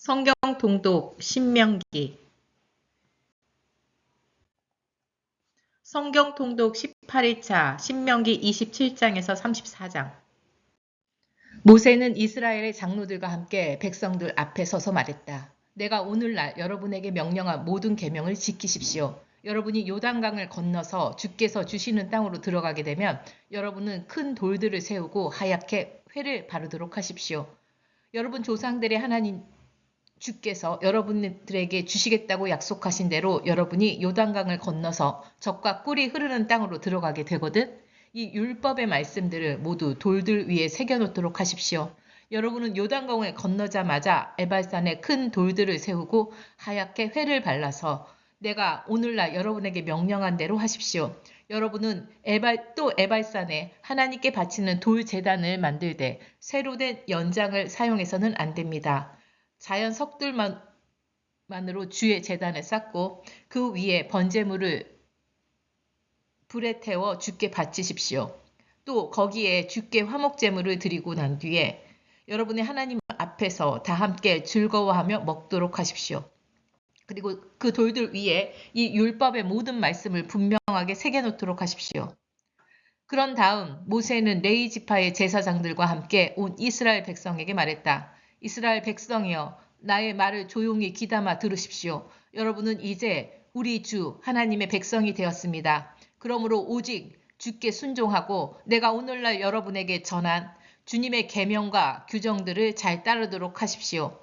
성경 통독 신명기 성경 통독 18일차 신명기 27장에서 34장. 모세는 이스라엘의 장로들과 함께 백성들 앞에 서서 말했다. 내가 오늘날 여러분에게 명령한 모든 계명을 지키십시오. 여러분이 요단강을 건너서 주께서 주시는 땅으로 들어가게 되면 여러분은 큰 돌들을 세우고 하얗게 회를 바르도록 하십시오. 여러분 조상들의 하나님 주께서 여러분들에게 주시겠다고 약속하신 대로 여러분이 요단강을 건너서 젖과 꿀이 흐르는 땅으로 들어가게 되거든. 이 율법의 말씀들을 모두 돌들 위에 새겨놓도록 하십시오. 여러분은 요단강을 건너자마자 에발산에 큰 돌들을 세우고 하얗게 회를 발라서 내가 오늘날 여러분에게 명령한 대로 하십시오. 여러분은 에발산에 하나님께 바치는 돌 제단을 만들되 새로 된 연장을 사용해서는 안 됩니다. 자연 석들만으로 주의 제단을 쌓고 그 위에 번제물을 불에 태워 주께 바치십시오. 또 거기에 주께 화목제물을 드리고 난 뒤에 여러분의 하나님 앞에서 다 함께 즐거워하며 먹도록 하십시오. 그리고 그 돌들 위에 이 율법의 모든 말씀을 분명하게 새겨놓도록 하십시오. 그런 다음 모세는 레위 지파의 제사장들과 함께 온 이스라엘 백성에게 말했다. 이스라엘 백성이여, 나의 말을 조용히 귀담아 들으십시오. 여러분은 이제 우리 주 하나님의 백성이 되었습니다. 그러므로 오직 주께 순종하고 내가 오늘날 여러분에게 전한 주님의 계명과 규정들을 잘 따르도록 하십시오.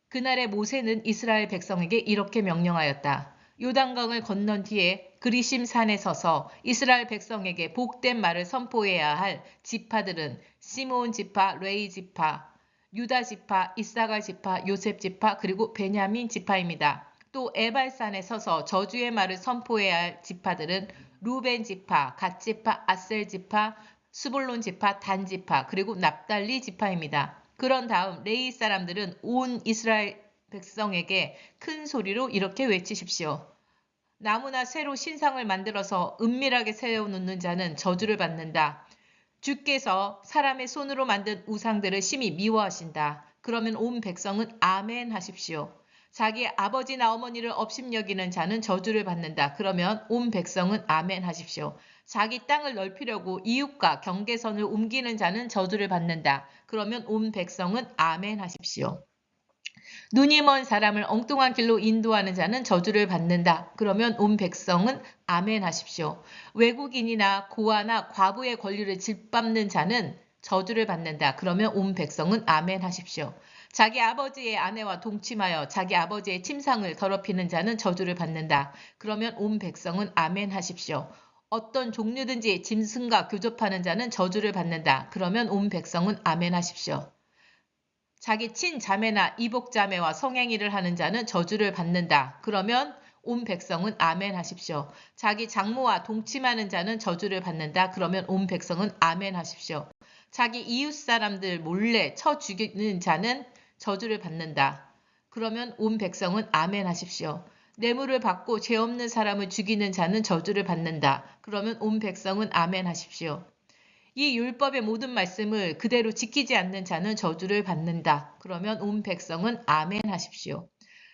그날에 모세는 이스라엘 백성에게 이렇게 명령하였다. 요단강을 건넌 뒤에 그리심 산에 서서 이스라엘 백성에게 복된 말을 선포해야 할 지파들은 시므온 지파, 레위 지파, 유다 지파, 이사갈 지파, 요셉 지파, 그리고 베냐민 지파입니다. 또 에발산에 서서 저주의 말을 선포해야 할 지파들은 루벤 지파, 갓 지파, 아셀 지파, 스불론 지파, 단 지파, 그리고 납달리 지파입니다. 그런 다음 레위 사람들은 온 이스라엘 백성에게 큰 소리로 이렇게 외치십시오. 나무나 새로 신상을 만들어서 은밀하게 세워놓는 자는 저주를 받는다. 주께서 사람의 손으로 만든 우상들을 심히 미워하신다. 그러면 온 백성은 아멘 하십시오. 자기 아버지나 어머니를 업신여기는 자는 저주를 받는다. 그러면 온 백성은 아멘 하십시오. 자기 땅을 넓히려고 이웃과 경계선을 옮기는 자는 저주를 받는다. 그러면 온 백성은 아멘 하십시오. 눈이 먼 사람을 엉뚱한 길로 인도하는 자는 저주를 받는다. 그러면 온 백성은 아멘 하십시오. 외국인이나 고아나 과부의 권리를 짓밟는 자는 저주를 받는다. 그러면 온 백성은 아멘 하십시오. 자기 아버지의 아내와 동침하여 자기 아버지의 침상을 더럽히는 자는 저주를 받는다. 그러면 온 백성은 아멘 하십시오. 어떤 종류든지 짐승과 교접하는 자는 저주를 받는다. 그러면 온 백성은 아멘 하십시오. 자기 친자매나 이복자매와 성행위를 하는 자는 저주를 받는다. 그러면 온 백성은 아멘 하십시오. 자기 장모와 동침하는 자는 저주를 받는다. 그러면 온 백성은 아멘 하십시오. 자기 이웃 사람들 몰래 쳐 죽이는 자는 저주를 받는다. 그러면 온 백성은 아멘 하십시오. 뇌물을 받고 죄 없는 사람을 죽이는 자는 저주를 받는다. 그러면 온 백성은 아멘 하십시오. 이 율법의 모든 말씀을 그대로 지키지 않는 자는 저주를 받는다. 그러면 온 백성은 아멘 하십시오.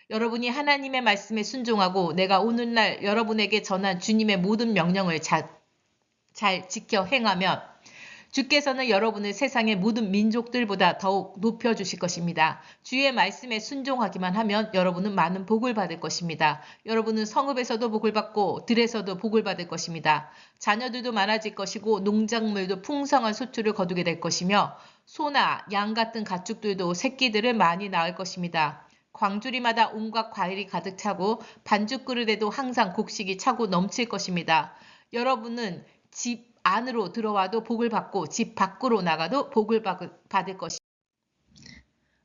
여러분이 하나님의 말씀에 순종하고 내가 오늘날 여러분에게 전한 주님의 모든 명령을 잘 지켜 행하면 주께서는 여러분을 세상의 모든 민족들보다 더욱 높여주실 것입니다. 주의 말씀에 순종하기만 하면 여러분은 많은 복을 받을 것입니다. 여러분은 성읍에서도 복을 받고 들에서도 복을 받을 것입니다. 자녀들도 많아질 것이고 농작물도 풍성한 소출을 거두게 될 것이며 소나 양 같은 가축들도 새끼들을 많이 낳을 것입니다. 광주리마다 온갖 과일이 가득 차고 반죽 그릇에도 항상 곡식이 차고 넘칠 것입니다. 여러분은 집 안으로 들어와도 복을 받고 집 밖으로 나가도 복을 받을 것입니다.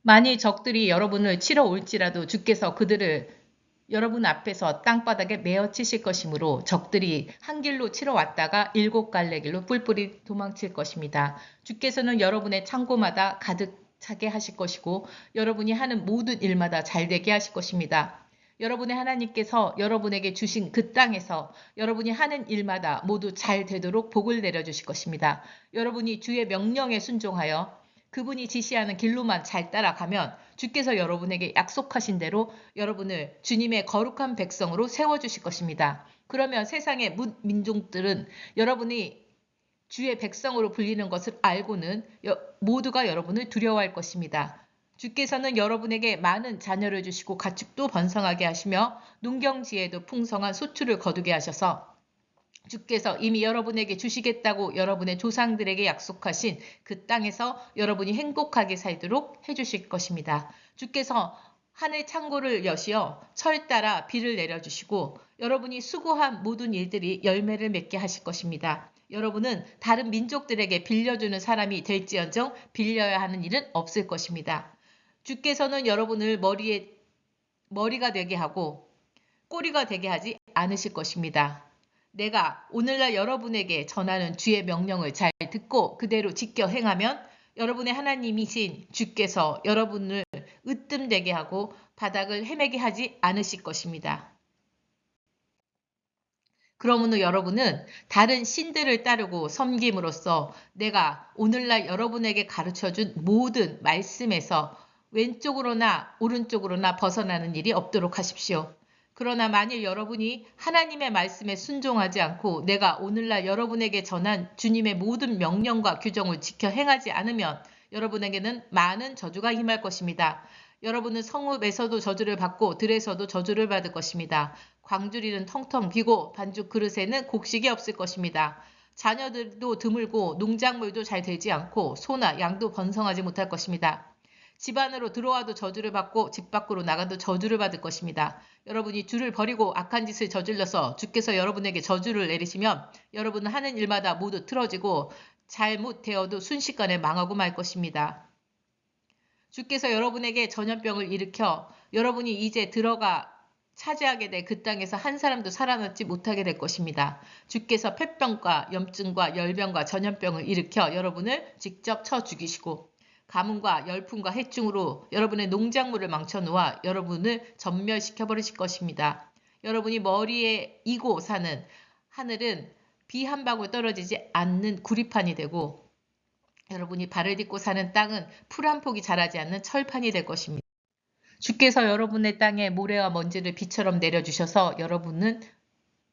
만일 적들이 여러분을 치러 올지라도 주께서 그들을 여러분 앞에서 땅바닥에 메어 치실 것이므로 적들이 한 길로 치러 왔다가 7갈래 길로 뿔뿔이 도망칠 것입니다. 주께서는 여러분의 창고마다 가득 차게 하실 것이고 여러분이 하는 모든 일마다 잘되게 하실 것입니다. 여러분의 하나님께서 여러분에게 주신 그 땅에서 여러분이 하는 일마다 모두 잘 되도록 복을 내려주실 것입니다. 여러분이 주의 명령에 순종하여 그분이 지시하는 길로만 잘 따라가면 주께서 여러분에게 약속하신 대로 여러분을 주님의 거룩한 백성으로 세워주실 것입니다. 그러면 세상의 민족들은 여러분이 주의 백성으로 불리는 것을 알고는 모두가 여러분을 두려워할 것입니다. 주께서는 여러분에게 많은 자녀를 주시고 가축도 번성하게 하시며 농경지에도 풍성한 소출을 거두게 하셔서 주께서 이미 여러분에게 주시겠다고 여러분의 조상들에게 약속하신 그 땅에서 여러분이 행복하게 살도록 해주실 것입니다. 주께서 하늘 창고를 여시어 철 따라 비를 내려주시고 여러분이 수고한 모든 일들이 열매를 맺게 하실 것입니다. 여러분은 다른 민족들에게 빌려주는 사람이 될지언정 빌려야 하는 일은 없을 것입니다. 주께서는 여러분을 머리가 되게 하고 꼬리가 되게 하지 않으실 것입니다. 내가 오늘날 여러분에게 전하는 주의 명령을 잘 듣고 그대로 지켜 행하면 여러분의 하나님이신 주께서 여러분을 으뜸되게 하고 바닥을 헤매게 하지 않으실 것입니다. 그러므로 여러분은 다른 신들을 따르고 섬김으로써 내가 오늘날 여러분에게 가르쳐준 모든 말씀에서 왼쪽으로나 오른쪽으로나 벗어나는 일이 없도록 하십시오. 그러나 만일 여러분이 하나님의 말씀에 순종하지 않고 내가 오늘날 여러분에게 전한 주님의 모든 명령과 규정을 지켜 행하지 않으면 여러분에게는 많은 저주가 임할 것입니다. 여러분은 성읍에서도 저주를 받고 들에서도 저주를 받을 것입니다. 광주리는 텅텅 비고 반죽 그릇에는 곡식이 없을 것입니다. 자녀들도 드물고 농작물도 잘 되지 않고 소나 양도 번성하지 못할 것입니다. 집 안으로 들어와도 저주를 받고 집 밖으로 나가도 저주를 받을 것입니다. 여러분이 주를 버리고 악한 짓을 저질러서 주께서 여러분에게 저주를 내리시면 여러분은 하는 일마다 모두 틀어지고 잘못되어도 순식간에 망하고 말 것입니다. 주께서 여러분에게 전염병을 일으켜 여러분이 이제 들어가 차지하게 될 그 땅에서 한 사람도 살아남지 못하게 될 것입니다. 주께서 폐병과 염증과 열병과 전염병을 일으켜 여러분을 직접 쳐 죽이시고 가뭄과 열풍과 해충으로 여러분의 농작물을 망쳐놓아 여러분을 전멸시켜 버리실 것입니다. 여러분이 머리에 이고 사는 하늘은 비 한 방울 떨어지지 않는 구리판이 되고 여러분이 발을 딛고 사는 땅은 풀 한 폭이 자라지 않는 철판이 될 것입니다. 주께서 여러분의 땅에 모래와 먼지를 비처럼 내려주셔서 여러분은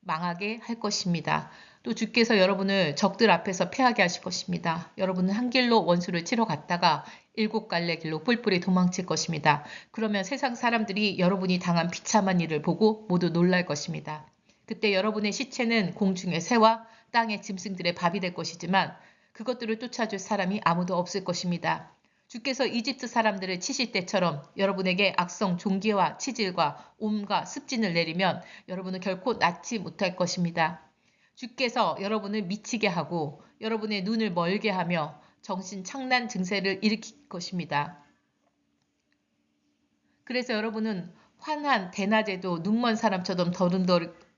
망하게 할 것입니다. 또 주께서 여러분을 적들 앞에서 패하게 하실 것입니다. 여러분은 한 길로 원수를 치러 갔다가 7갈래 길로 뿔뿔이 도망칠 것입니다. 그러면 세상 사람들이 여러분이 당한 비참한 일을 보고 모두 놀랄 것입니다. 그때 여러분의 시체는 공중의 새와 땅의 짐승들의 밥이 될 것이지만 그것들을 쫓아줄 사람이 아무도 없을 것입니다. 주께서 이집트 사람들을 치실 때처럼 여러분에게 악성 종기와 치질과 옴과 습진을 내리면 여러분은 결코 낫지 못할 것입니다. 주께서 여러분을 미치게 하고 여러분의 눈을 멀게 하며 정신 착란 증세를 일으킬 것입니다. 그래서 여러분은 환한 대낮에도 눈먼 사람처럼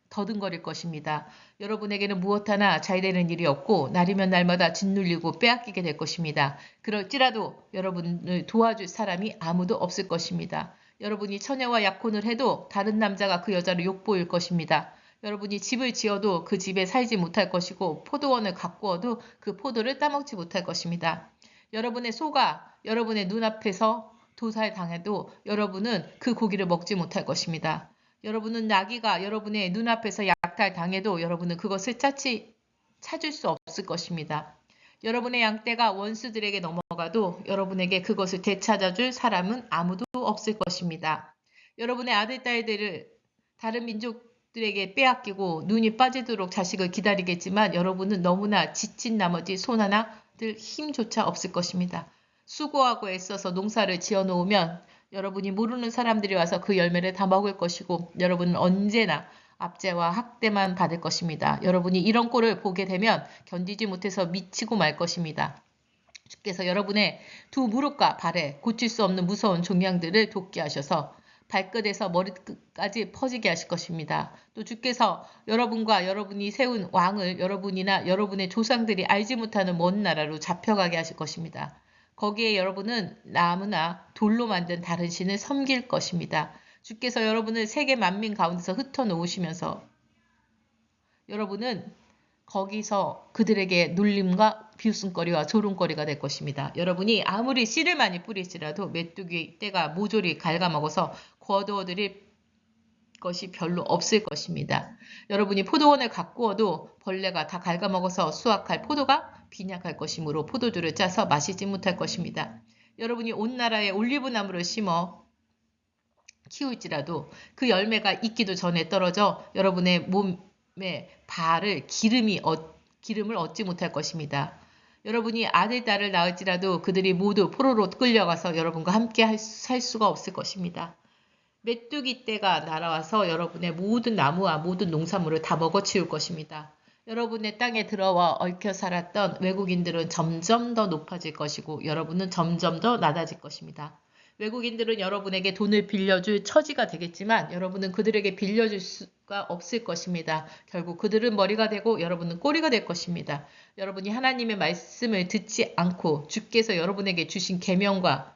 더듬거릴 것입니다. 여러분에게는 무엇 하나 잘 되는 일이 없고 날이면 날마다 짓눌리고 빼앗기게 될 것입니다. 그럴지라도 여러분을 도와줄 사람이 아무도 없을 것입니다. 여러분이 처녀와 약혼을 해도 다른 남자가 그 여자를 욕보일 것입니다. 여러분이 집을 지어도 그 집에 살지 못할 것이고 포도원을 가꾸어도 그 포도를 따먹지 못할 것입니다. 여러분의 소가 여러분의 눈앞에서 도살당해도 여러분은 그 고기를 먹지 못할 것입니다. 여러분은 나귀가 여러분의 눈앞에서 약탈당해도 여러분은 그것을 찾을 수 없을 것입니다. 여러분의 양떼가 원수들에게 넘어가도 여러분에게 그것을 되찾아줄 사람은 아무도 없을 것입니다. 여러분의 아들, 딸들을 다른 민족들에게 빼앗기고 눈이 빠지도록 자식을 기다리겠지만 여러분은 너무나 지친 나머지 손 하나 들 힘조차 없을 것입니다. 수고하고 애써서 농사를 지어놓으면 여러분이 모르는 사람들이 와서 그 열매를 다 먹을 것이고 여러분은 언제나 압제와 학대만 받을 것입니다. 여러분이 이런 꼴을 보게 되면 견디지 못해서 미치고 말 것입니다. 주께서 여러분의 두 무릎과 발에 고칠 수 없는 무서운 종양들을 돋게 하셔서 발끝에서 머리끝까지 퍼지게 하실 것입니다. 또 주께서 여러분과 여러분이 세운 왕을 여러분이나 여러분의 조상들이 알지 못하는 먼 나라로 잡혀가게 하실 것입니다. 거기에 여러분은 나무나 돌로 만든 다른 신을 섬길 것입니다. 주께서 여러분을 세계 만민 가운데서 흩어놓으시면서 여러분은 거기서 그들에게 눌림과 비웃음거리와 조롱거리가 될 것입니다. 여러분이 아무리 씨를 많이 뿌릴지라도 메뚜기 떼가 모조리 갉아먹어서 거두어들일 것이 별로 없을 것입니다. 여러분이 포도원을 가꾸어도 벌레가 다 갉아먹어서 수확할 포도가 빈약할 것이므로 포도주를 짜서 마시지 못할 것입니다. 여러분이 온 나라에 올리브 나무를 심어 키울지라도 그 열매가 익기도 전에 떨어져 여러분의 몸에 바를 기름을 얻지 못할 것입니다. 여러분이 아들, 딸을 낳을지라도 그들이 모두 포로로 끌려가서 여러분과 함께 살 수가 없을 것입니다. 메뚜기 떼가 날아와서 여러분의 모든 나무와 모든 농산물을 다 먹어치울 것입니다. 여러분의 땅에 들어와 얽혀 살았던 외국인들은 점점 더 높아질 것이고 여러분은 점점 더 낮아질 것입니다. 외국인들은 여러분에게 돈을 빌려줄 처지가 되겠지만 여러분은 그들에게 빌려줄 수가 없을 것입니다. 결국 그들은 머리가 되고 여러분은 꼬리가 될 것입니다. 여러분이 하나님의 말씀을 듣지 않고 주께서 여러분에게 주신 계명과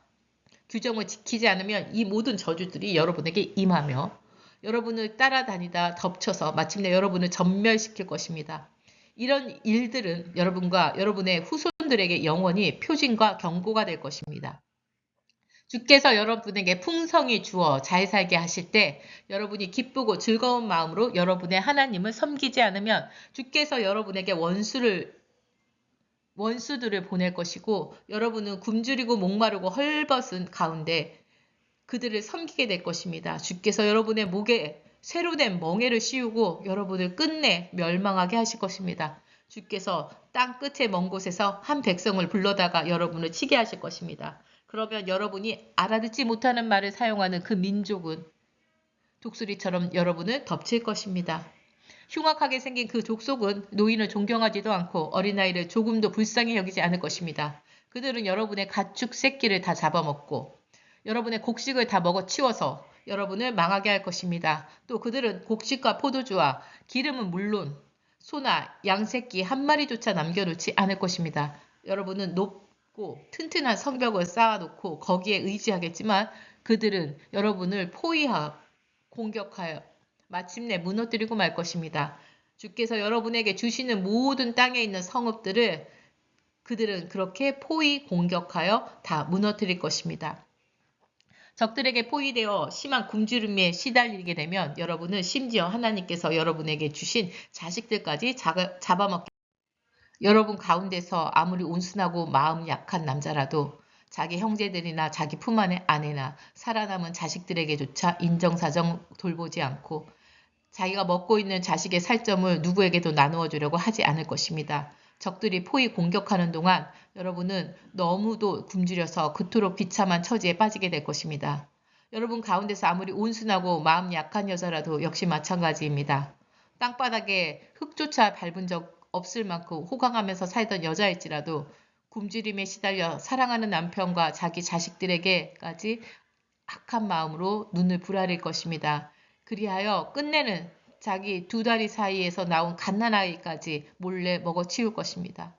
규정을 지키지 않으면 이 모든 저주들이 여러분에게 임하며 여러분을 따라다니다 덮쳐서 마침내 여러분을 전멸시킬 것입니다. 이런 일들은 여러분과 여러분의 후손들에게 영원히 표징과 경고가 될 것입니다. 주께서 여러분에게 풍성히 주어 잘 살게 하실 때 여러분이 기쁘고 즐거운 마음으로 여러분의 하나님을 섬기지 않으면 주께서 여러분에게 원수들을 보낼 것이고 여러분은 굶주리고 목마르고 헐벗은 가운데 그들을 섬기게 될 것입니다. 주께서 여러분의 목에 쇠로 된 멍에를 씌우고 여러분을 끝내 멸망하게 하실 것입니다. 주께서 땅 끝의 먼 곳에서 한 백성을 불러다가 여러분을 치게 하실 것입니다. 그러면 여러분이 알아듣지 못하는 말을 사용하는 그 민족은 독수리처럼 여러분을 덮칠 것입니다. 흉악하게 생긴 그 족속은 노인을 존경하지도 않고 어린아이를 조금도 불쌍히 여기지 않을 것입니다. 그들은 여러분의 가축 새끼를 다 잡아먹고 여러분의 곡식을 다 먹어치워서 여러분을 망하게 할 것입니다. 또 그들은 곡식과 포도주와 기름은 물론 소나 양 새끼 한 마리조차 남겨놓지 않을 것입니다. 여러분은 높고 튼튼한 성벽을 쌓아놓고 거기에 의지하겠지만 그들은 여러분을 포위하고 공격하여 마침내 무너뜨리고 말 것입니다. 주께서 여러분에게 주시는 모든 땅에 있는 성읍들을 그들은 그렇게 포위 공격하여 다 무너뜨릴 것입니다. 적들에게 포위되어 심한 굶주림에 시달리게 되면 여러분은 심지어 하나님께서 여러분에게 주신 자식들까지 잡아먹게 여러분 가운데서 아무리 온순하고 마음 약한 남자라도 자기 형제들이나 자기 품 안의 아내나 살아남은 자식들에게조차 인정사정 돌보지 않고 자기가 먹고 있는 자식의 살점을 누구에게도 나누어 주려고 하지 않을 것입니다. 적들이 포위 공격하는 동안 여러분은 너무도 굶주려서 그토록 비참한 처지에 빠지게 될 것입니다. 여러분 가운데서 아무리 온순하고 마음 약한 여자라도 역시 마찬가지입니다. 땅바닥에 흙조차 밟은 적 없을 만큼 호강하면서 살던 여자일지라도 굶주림에 시달려 사랑하는 남편과 자기 자식들에게까지 악한 마음으로 눈을 부라릴 것입니다. 그리하여 끝내는 자기 두 다리 사이에서 나온 갓난아이까지 몰래 먹어치울 것입니다.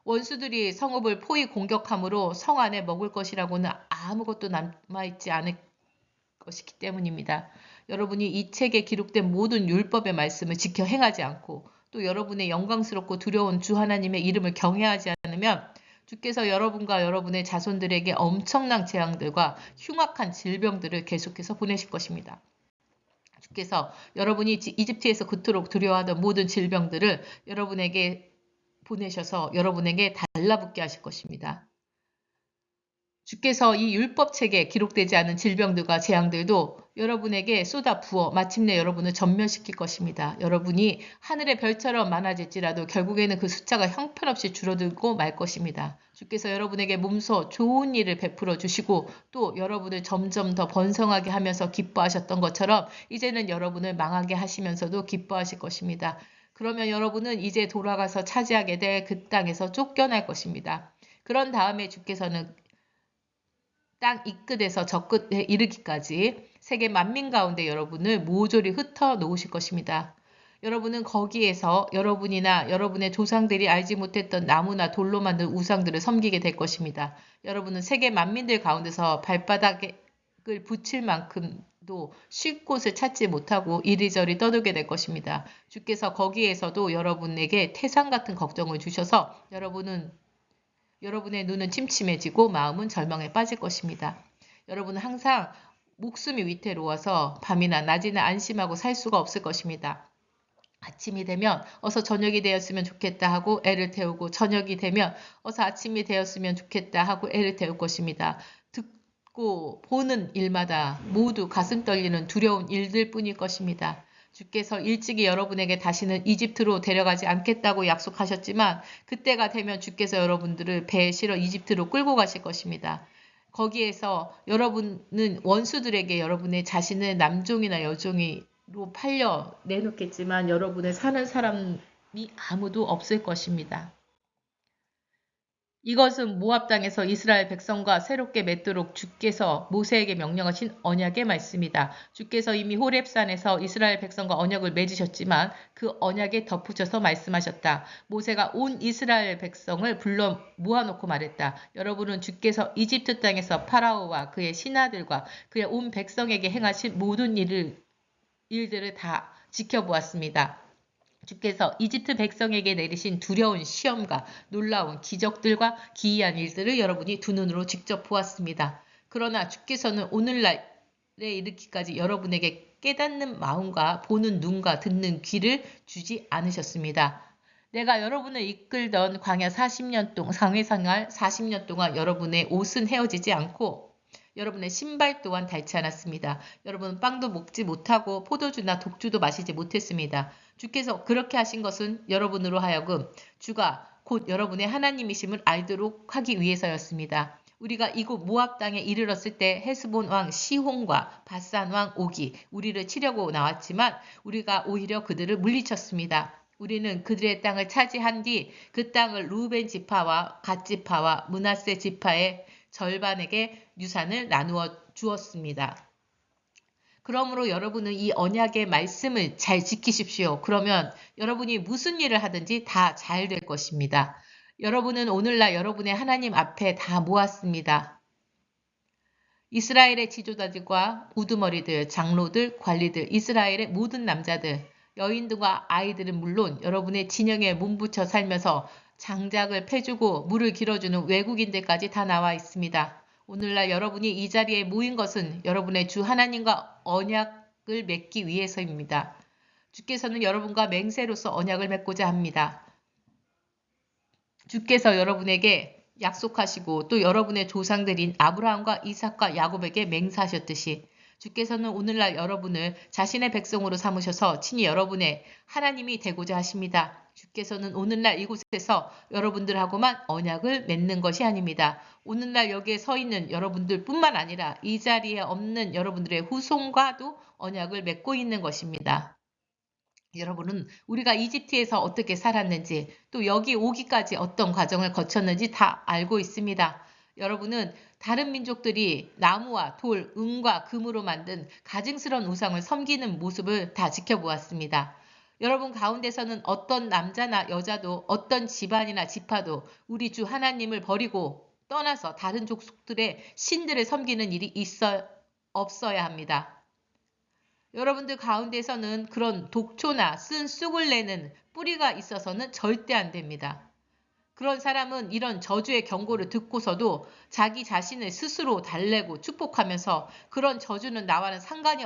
원수들이 성읍을 포위 공격함으로 성 안에 먹을 것이라고는 아무것도 남아있지 않을 것이기 때문입니다. 여러분이 이 책에 기록된 모든 율법의 말씀을 지켜 행하지 않고 또 여러분의 영광스럽고 두려운 주 하나님의 이름을 경외하지 않으면 주께서 여러분과 여러분의 자손들에게 엄청난 재앙들과 흉악한 질병들을 계속해서 보내실 것입니다. 주께서 여러분이 이집트에서 그토록 두려워하던 모든 질병들을 여러분에게 보내셔서 여러분에게 달라붙게 하실 것입니다. 주께서 이 율법책에 기록되지 않은 질병들과 재앙들도 여러분에게 쏟아 부어 마침내 여러분을 전멸시킬 것입니다. 여러분이 하늘의 별처럼 많아질지라도 결국에는 그 숫자가 형편없이 줄어들고 말 것입니다. 주께서 여러분에게 몸소 좋은 일을 베풀어 주시고 또 여러분을 점점 더 번성하게 하면서 기뻐하셨던 것처럼 이제는 여러분을 망하게 하시면서도 기뻐하실 것입니다. 그러면 여러분은 이제 돌아가서 차지하게 될 그 땅에서 쫓겨날 것입니다. 그런 다음에 주께서는 땅 이 끝에서 저 끝에 이르기까지 세계 만민 가운데 여러분을 모조리 흩어 놓으실 것입니다. 여러분은 거기에서 여러분이나 여러분의 조상들이 알지 못했던 나무나 돌로 만든 우상들을 섬기게 될 것입니다. 여러분은 세계 만민들 가운데서 발바닥을 붙일 만큼도 쉴 곳을 찾지 못하고 이리저리 떠들게 될 것입니다. 주께서 거기에서도 여러분에게 태산 같은 걱정을 주셔서 여러분의 눈은 침침해지고 마음은 절망에 빠질 것입니다. 여러분은 항상 목숨이 위태로워서 밤이나 낮이나 안심하고 살 수가 없을 것입니다. 아침이 되면 어서 저녁이 되었으면 좋겠다 하고 애를 태우고 저녁이 되면 어서 아침이 되었으면 좋겠다 하고 애를 태울 것입니다. 듣고 보는 일마다 모두 가슴 떨리는 두려운 일들 뿐일 것입니다. 주께서 일찍이 여러분에게 다시는 이집트로 데려가지 않겠다고 약속하셨지만 그때가 되면 주께서 여러분들을 배에 실어 이집트로 끌고 가실 것입니다. 거기에서 여러분은 원수들에게 여러분의 자신을 남종이나 여종이로 팔려 내놓겠지만 여러분의 사는 사람이 아무도 없을 것입니다. 이것은 모압 땅에서 이스라엘 백성과 새롭게 맺도록 주께서 모세에게 명령하신 언약의 말씀이다. 주께서 이미 호렙산에서 이스라엘 백성과 언약을 맺으셨지만 그 언약에 덧붙여서 말씀하셨다. 모세가 온 이스라엘 백성을 불러 모아놓고 말했다. 여러분은 주께서 이집트 땅에서 파라오와 그의 신하들과 그의 온 백성에게 행하신 모든 일들을 다 지켜보았습니다. 주께서 이집트 백성에게 내리신 두려운 시험과 놀라운 기적들과 기이한 일들을 여러분이 두 눈으로 직접 보았습니다. 그러나 주께서는 오늘날에 이르기까지 여러분에게 깨닫는 마음과 보는 눈과 듣는 귀를 주지 않으셨습니다. 내가 여러분을 이끌던 광야 40년 동안 상회생활 40년 동안 여러분의 옷은 헤어지지 않고 여러분의 신발 또한 닳지 않았습니다. 여러분은 빵도 먹지 못하고 포도주나 독주도 마시지 못했습니다. 주께서 그렇게 하신 것은 여러분으로 하여금 주가 곧 여러분의 하나님이심을 알도록 하기 위해서였습니다. 우리가 이곳 모압 땅에 이르렀을 때 헤스본 왕 시혼과 바산 왕 옥이 우리를 치려고 나왔지만 우리가 오히려 그들을 물리쳤습니다. 우리는 그들의 땅을 차지한 뒤 그 땅을 루벤 지파와 갓 지파와 므낫세 지파의 절반에게 유산을 나누어 주었습니다. 그러므로 여러분은 이 언약의 말씀을 잘 지키십시오. 그러면 여러분이 무슨 일을 하든지 다 잘 될 것입니다. 여러분은 오늘날 여러분의 하나님 앞에 다 모았습니다. 이스라엘의 지도자들과 우두머리들, 장로들, 관리들, 이스라엘의 모든 남자들, 여인들과 아이들은 물론 여러분의 진영에 몸붙여 살면서 장작을 패주고 물을 길어주는 외국인들까지 다 나와 있습니다. 오늘날 여러분이 이 자리에 모인 것은 여러분의 주 하나님과 언약을 맺기 위해서입니다. 주께서는 여러분과 맹세로서 언약을 맺고자 합니다. 주께서 여러분에게 약속하시고 또 여러분의 조상들인 아브라함과 이삭과 야곱에게 맹세하셨듯이 주께서는 오늘날 여러분을 자신의 백성으로 삼으셔서 친히 여러분의 하나님이 되고자 하십니다. 주께서는 오늘날 이곳에서 여러분들하고만 언약을 맺는 것이 아닙니다. 오늘날 여기에 서 있는 여러분들 뿐만 아니라 이 자리에 없는 여러분들의 후손과도 언약을 맺고 있는 것입니다. 여러분은 우리가 이집트에서 어떻게 살았는지 또 여기 오기까지 어떤 과정을 거쳤는지 다 알고 있습니다. 여러분은 다른 민족들이 나무와 돌, 은과 금으로 만든 가증스러운 우상을 섬기는 모습을 다 지켜보았습니다. 여러분 가운데서는 어떤 남자나 여자도 어떤 집안이나 지파도 우리 주 하나님을 버리고 떠나서 다른 족속들의 신들을 섬기는 일이 없어야 합니다. 여러분들 가운데서는 그런 독초나 쓴 쑥을 내는 뿌리가 있어서는 절대 안 됩니다. 그런 사람은 이런 저주의 경고를 듣고서도 자기 자신을 스스로 달래고 축복하면서 그런 저주는 나와는 상관이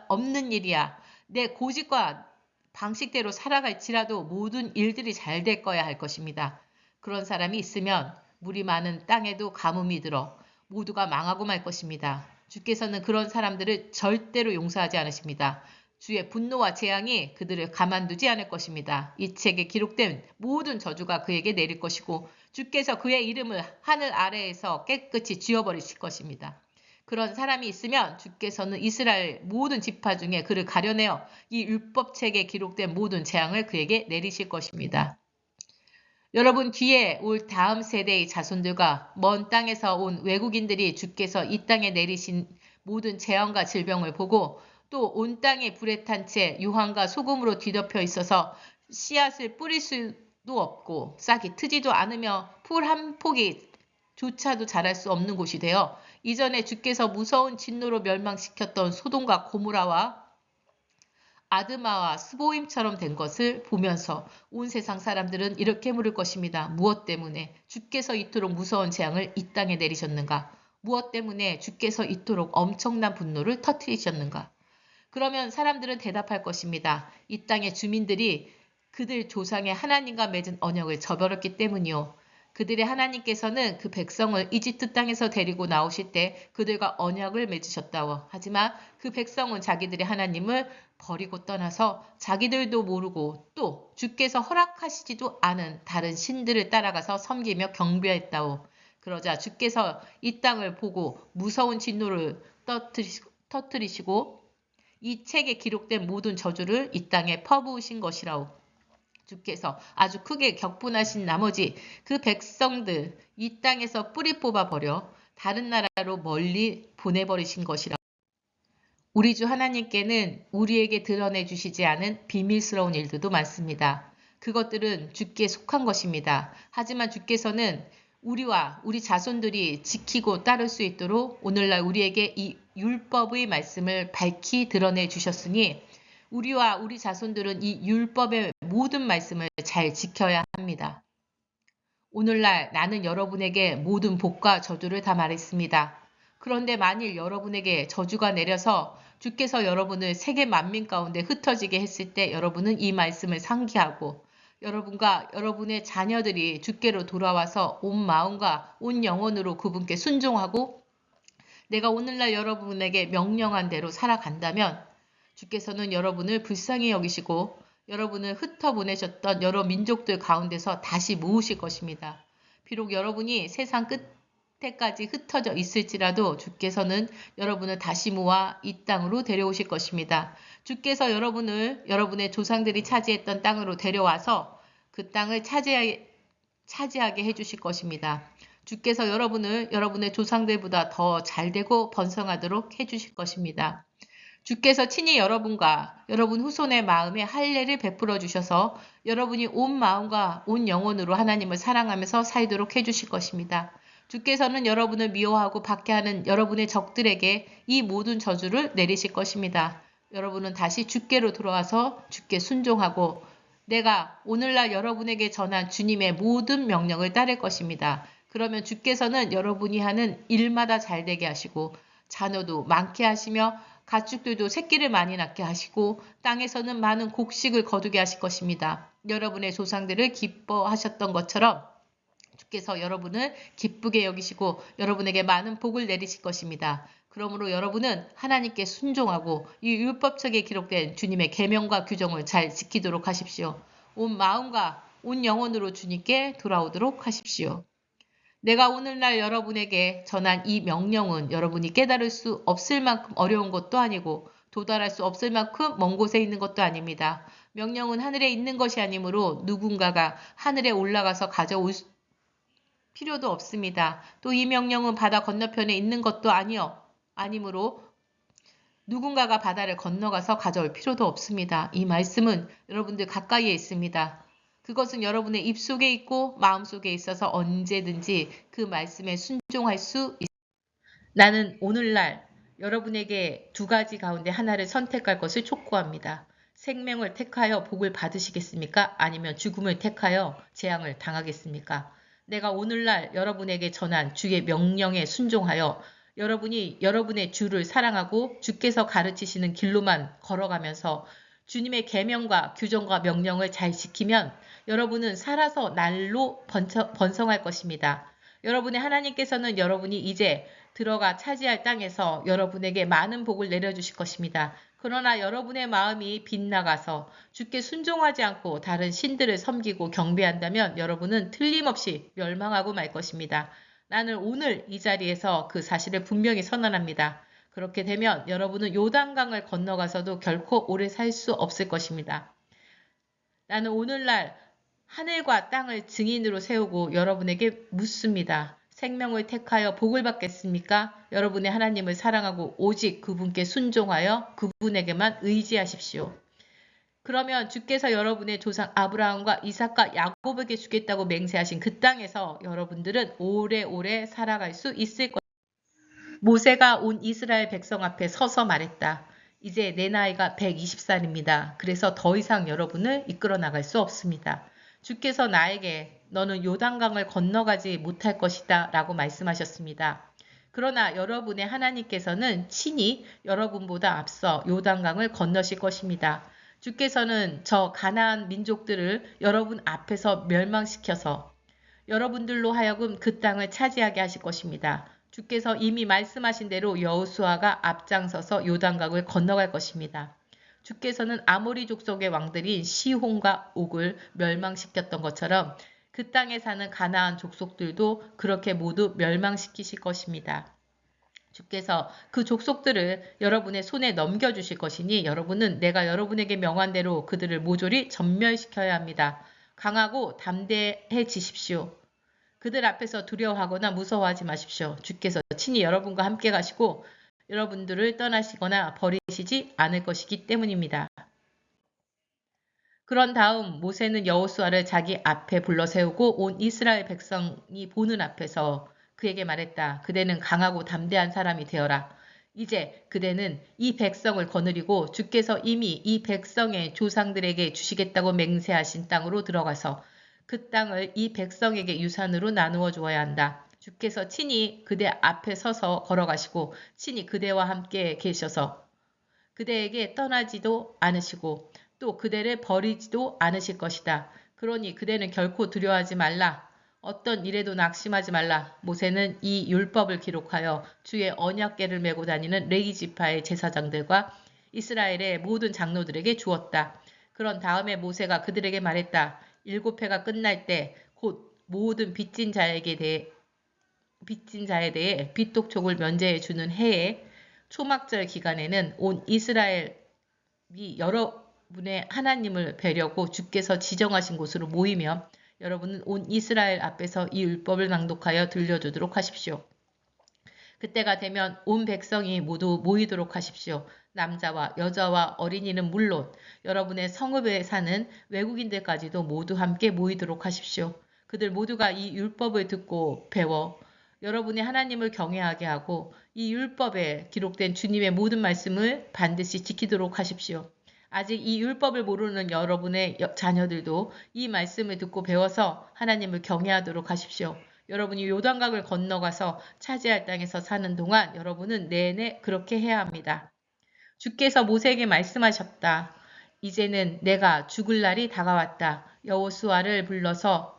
없는 일이야. 내 고집과 방식대로 살아갈지라도 모든 일들이 잘 될 거야 할 것입니다. 그런 사람이 있으면 물이 많은 땅에도 가뭄이 들어 모두가 망하고 말 것입니다. 주께서는 그런 사람들을 절대로 용서하지 않으십니다. 주의 분노와 재앙이 그들을 가만두지 않을 것입니다. 이 책에 기록된 모든 저주가 그에게 내릴 것이고 주께서 그의 이름을 하늘 아래에서 깨끗이 지워버리실 것입니다. 그런 사람이 있으면 주께서는 이스라엘 모든 지파 중에 그를 가려내어 이 율법책에 기록된 모든 재앙을 그에게 내리실 것입니다. 여러분 뒤에 올 다음 세대의 자손들과 먼 땅에서 온 외국인들이 주께서 이 땅에 내리신 모든 재앙과 질병을 보고 또 온 땅에 불에 탄 채 유황과 소금으로 뒤덮여 있어서 씨앗을 뿌릴 수도 없고 싹이 트지도 않으며 풀 한 폭이 조차도 자랄 수 없는 곳이 되어 이전에 주께서 무서운 진노로 멸망시켰던 소돔과 고모라와 아드마와 스보임처럼 된 것을 보면서 온 세상 사람들은 이렇게 물을 것입니다. 무엇 때문에 주께서 이토록 무서운 재앙을 이 땅에 내리셨는가? 무엇 때문에 주께서 이토록 엄청난 분노를 터뜨리셨는가? 그러면 사람들은 대답할 것입니다. 이 땅의 주민들이 그들 조상의 하나님과 맺은 언약을 저버렸기 때문이요. 그들의 하나님께서는 그 백성을 이집트 땅에서 데리고 나오실 때 그들과 언약을 맺으셨다고. 하지만 그 백성은 자기들의 하나님을 버리고 떠나서 자기들도 모르고 또 주께서 허락하시지도 않은 다른 신들을 따라가서 섬기며 경배했다고. 그러자 주께서 이 땅을 보고 무서운 진노를 터뜨리시고 이 책에 기록된 모든 저주를 이 땅에 퍼부으신 것이라오. 주께서 아주 크게 격분하신 나머지 그 백성들 이 땅에서 뿌리 뽑아버려 다른 나라로 멀리 보내버리신 것이라. 우리 주 하나님께는 우리에게 드러내 주시지 않은 비밀스러운 일들도 많습니다. 그것들은 주께 속한 것입니다. 하지만 주께서는 우리와 우리 자손들이 지키고 따를 수 있도록 오늘날 우리에게 이 율법의 말씀을 밝히 드러내 주셨으니 우리와 우리 자손들은 이 율법의 모든 말씀을 잘 지켜야 합니다. 오늘날 나는 여러분에게 모든 복과 저주를 다 말했습니다. 그런데 만일 여러분에게 저주가 내려서 주께서 여러분을 세계 만민 가운데 흩어지게 했을 때 여러분은 이 말씀을 상기하고 여러분과 여러분의 자녀들이 주께로 돌아와서 온 마음과 온 영혼으로 그분께 순종하고 내가 오늘날 여러분에게 명령한 대로 살아간다면 주께서는 여러분을 불쌍히 여기시고 여러분을 흩어보내셨던 여러 민족들 가운데서 다시 모으실 것입니다. 비록 여러분이 세상 끝에까지 흩어져 있을지라도 주께서는 여러분을 다시 모아 이 땅으로 데려오실 것입니다. 주께서 여러분을 여러분의 조상들이 차지했던 땅으로 데려와서 그 땅을 차지하게 해주실 것입니다. 주께서 여러분을 여러분의 조상들보다 더 잘되고 번성하도록 해주실 것입니다. 주께서 친히 여러분과 여러분 후손의 마음에 할례를 베풀어 주셔서 여러분이 온 마음과 온 영혼으로 하나님을 사랑하면서 살도록 해주실 것입니다. 주께서는 여러분을 미워하고 박해하는 여러분의 적들에게 이 모든 저주를 내리실 것입니다. 여러분은 다시 주께로 돌아와서 주께 순종하고 내가 오늘날 여러분에게 전한 주님의 모든 명령을 따를 것입니다. 그러면 주께서는 여러분이 하는 일마다 잘되게 하시고 자녀도 많게 하시며 가축들도 새끼를 많이 낳게 하시고 땅에서는 많은 곡식을 거두게 하실 것입니다. 여러분의 조상들을 기뻐하셨던 것처럼 주께서 여러분을 기쁘게 여기시고 여러분에게 많은 복을 내리실 것입니다. 그러므로 여러분은 하나님께 순종하고 이 율법책에 기록된 주님의 계명과 규정을 잘 지키도록 하십시오. 온 마음과 온 영혼으로 주님께 돌아오도록 하십시오. 내가 오늘날 여러분에게 전한 이 명령은 여러분이 깨달을 수 없을 만큼 어려운 것도 아니고 도달할 수 없을 만큼 먼 곳에 있는 것도 아닙니다. 명령은 하늘에 있는 것이 아니므로 누군가가 하늘에 올라가서 가져올 필요도 없습니다. 또 이 명령은 바다 건너편에 있는 것도 아니므로 누군가가 바다를 건너가서 가져올 필요도 없습니다. 이 말씀은 여러분들 가까이에 있습니다. 그것은 여러분의 입속에 있고 마음속에 있어서 언제든지 그 말씀에 순종할 수 있습니다. 나는 오늘날 여러분에게 두 가지 가운데 하나를 선택할 것을 촉구합니다. 생명을 택하여 복을 받으시겠습니까? 아니면 죽음을 택하여 재앙을 당하겠습니까? 내가 오늘날 여러분에게 전한 주의 명령에 순종하여 여러분이 여러분의 주를 사랑하고 주께서 가르치시는 길로만 걸어가면서 주님의 계명과 규정과 명령을 잘 지키면 여러분은 살아서 날로 번성할 것입니다. 여러분의 하나님께서는 여러분이 이제 들어가 차지할 땅에서 여러분에게 많은 복을 내려주실 것입니다. 그러나 여러분의 마음이 빗나가서 주께 순종하지 않고 다른 신들을 섬기고 경배한다면 여러분은 틀림없이 멸망하고 말 것입니다. 나는 오늘 이 자리에서 그 사실을 분명히 선언합니다. 그렇게 되면 여러분은 요단강을 건너가서도 결코 오래 살 수 없을 것입니다. 나는 오늘날 하늘과 땅을 증인으로 세우고 여러분에게 묻습니다. 생명을 택하여 복을 받겠습니까? 여러분의 하나님을 사랑하고 오직 그분께 순종하여 그분에게만 의지하십시오. 그러면 주께서 여러분의 조상 아브라함과 이삭과 야곱에게 주겠다고 맹세하신 그 땅에서 여러분들은 오래오래 살아갈 수 있을 것입니다. 모세가 온 이스라엘 백성 앞에 서서 말했다. 이제 내 나이가 120살입니다. 그래서 더 이상 여러분을 이끌어 나갈 수 없습니다. 주께서 나에게 너는 요단강을 건너가지 못할 것이다 라고 말씀하셨습니다. 그러나 여러분의 하나님께서는 친히 여러분보다 앞서 요단강을 건너실 것입니다. 주께서는 저 가나안 민족들을 여러분 앞에서 멸망시켜서 여러분들로 하여금 그 땅을 차지하게 하실 것입니다. 주께서 이미 말씀하신 대로 여호수아가 앞장서서 요단강을 건너갈 것입니다. 주께서는 아모리 족속의 왕들인 시혼과 옥을 멸망시켰던 것처럼 그 땅에 사는 가나안 족속들도 그렇게 모두 멸망시키실 것입니다. 주께서 그 족속들을 여러분의 손에 넘겨주실 것이니 여러분은 내가 여러분에게 명한 대로 그들을 모조리 전멸시켜야 합니다. 강하고 담대해지십시오. 그들 앞에서 두려워하거나 무서워하지 마십시오. 주께서 친히 여러분과 함께 가시고 여러분들을 떠나시거나 버리시지 않을 것이기 때문입니다. 그런 다음 모세는 여호수아를 자기 앞에 불러 세우고 온 이스라엘 백성이 보는 앞에서 그에게 말했다. 그대는 강하고 담대한 사람이 되어라. 이제 그대는 이 백성을 거느리고 주께서 이미 이 백성의 조상들에게 주시겠다고 맹세하신 땅으로 들어가서 그 땅을 이 백성에게 유산으로 나누어 주어야 한다. 주께서 친히 그대 앞에 서서 걸어가시고 친히 그대와 함께 계셔서 그대에게 떠나지도 않으시고 또 그대를 버리지도 않으실 것이다. 그러니 그대는 결코 두려워하지 말라. 어떤 일에도 낙심하지 말라. 모세는 이 율법을 기록하여 주의 언약궤를 메고 다니는 레위 지파의 제사장들과 이스라엘의 모든 장로들에게 주었다. 그런 다음에 모세가 그들에게 말했다. 7회가 끝날 때 곧 모든 빚진 자에 대해 빚독촉을 면제해 주는 해에 초막절 기간에는 온 이스라엘이 여러분의 하나님을 뵈려고 주께서 지정하신 곳으로 모이면 여러분은 온 이스라엘 앞에서 이 율법을 낭독하여 들려주도록 하십시오. 그때가 되면 온 백성이 모두 모이도록 하십시오. 남자와 여자와 어린이는 물론 여러분의 성읍에 사는 외국인들까지도 모두 함께 모이도록 하십시오. 그들 모두가 이 율법을 듣고 배워 여러분의 하나님을 경외하게 하고 이 율법에 기록된 주님의 모든 말씀을 반드시 지키도록 하십시오. 아직 이 율법을 모르는 여러분의 자녀들도 이 말씀을 듣고 배워서 하나님을 경외하도록 하십시오. 여러분이 요단강을 건너가서 차지할 땅에서 사는 동안 여러분은 내내 그렇게 해야 합니다. 주께서 모세에게 말씀하셨다. 이제는 내가 죽을 날이 다가왔다. 여호수아를 불러서